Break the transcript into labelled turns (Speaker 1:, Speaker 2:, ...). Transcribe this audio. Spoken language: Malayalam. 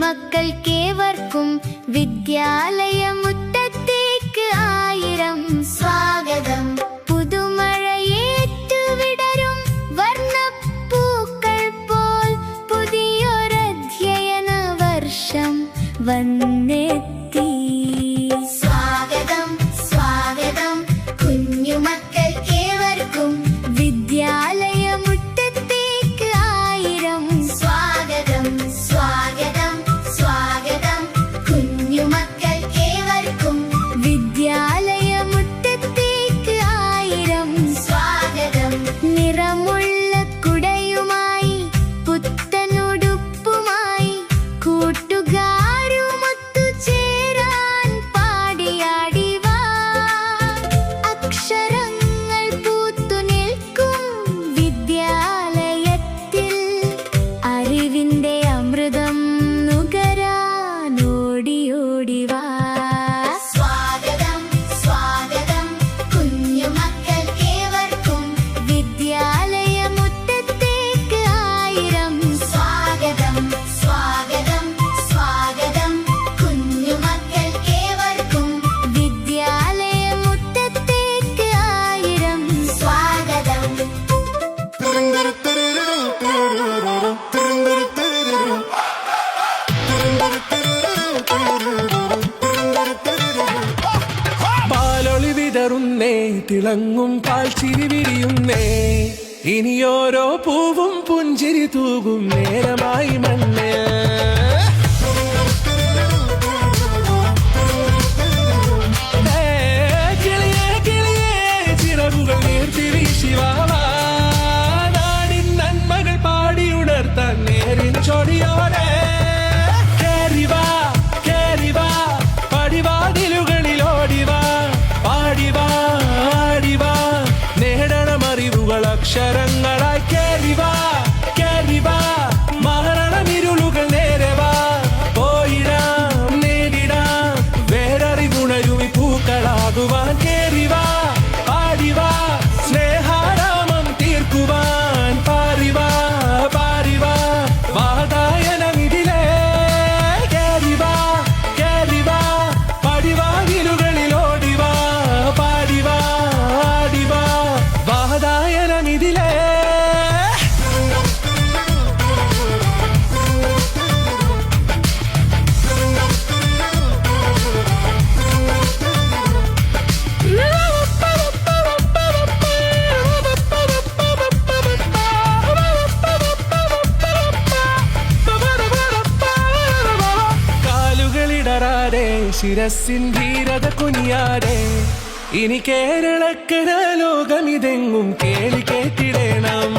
Speaker 1: കുഞ്ഞുമക്കൾക്കേവർക്കും വിദ്യാലയമുറ്റത്തേക്ക് 1000 സ്വാഗതം. പുതുമഴയേറ്റുവിടരും വർണ്ണപ്പൂക്കൾ പോൽ പുതിയൊരധ്യയന വർഷം വന്നെത്തി. സ്വാഗതം സ്വാഗതം കുഞ്ഞുമക്കൾക്കേവർക്കും വിദ്യാലയമുറ്റത്തേക്ക് 1000 സ്വാഗതം. സ്വാഗതം സ്വാഗതം കുഞ്ഞുമക്കൾക്കേവർക്കും വിദ്യാലയമുറ്റത്തേക്ക് 1000 സ്വാഗതം. നിറമുള്ള കുടയുമായി പുത്തനുടുപ്പുമായി കൂട്ടുകാരുമൊത്തു ചേരാൻ പാടിയാടി വാ. അക്ഷരങ്ങൾ പൂത്തു നിൽക്കും വിദ്യാലയത്തിൽ അറിവിന്റെ അമൃതം നുകരാൻ ഓടി ഓടി വാ. സ്വാഗതം സ്വാഗതം കുഞ്ഞുമക്കൾക്കേവർക്കും വിദ്യാലയമുറ്റത്തേക്ക് 1000 സ്വാഗതം. സ്വാഗതം സ്വാഗതം കുഞ്ഞുമക്കൾക്കേവർക്കും വിദ്യാലയമുറ്റത്തേക്ക് 1000 സ്വാഗതം.
Speaker 2: പാലൊളി വിതറുന്നേ, തിളങ്ങും പാൽച്ചിരി വിരിയുന്നേ, ഇനിയോരോ പൂവും പുഞ്ചിരി തൂകും നേരമായി മണ്ണ്. കിളിയേ കിളിയേ ചിറകുകൾ നീർത്തി വീശിവാവാ, നാടിൻ നന്മകൾ പാടിയുണർത്താൻ നേരിൻ ചൊടിയോടെ. കേറിവാ കേറിവാ പടിവാതിലുകളിലോടിവാ, പാടിവാ ആടിവാ നേടണമറിവുകൾ അക്ഷരങ്ങളായി. കേറിവാ കേറിവാ മരണമിരുളുകൾ നേരവാ, പോയിടാം നേടിടാം വേററിവുണരുമി പൂക്കളാകുവാൻ. കേറിവാ പാടിവാ സ്നേഹാരാമം തീർക്കുവാൻ, പാറിവാ പാറിവാ വാതായനമിതിലേ. കേറിവാ കേറിവാ പടിവാതിലുകളിലോടിവാ, പാടിവാ ആടിവാ വാതായനമിതിലേ. കാലുകളിടറാതെ ശിരസിൻ ധീരത കുനിയാതെ, ഇനി കേരളക്കര ലോകമിതെങ്ങും കേളി കേട്ടിടണം.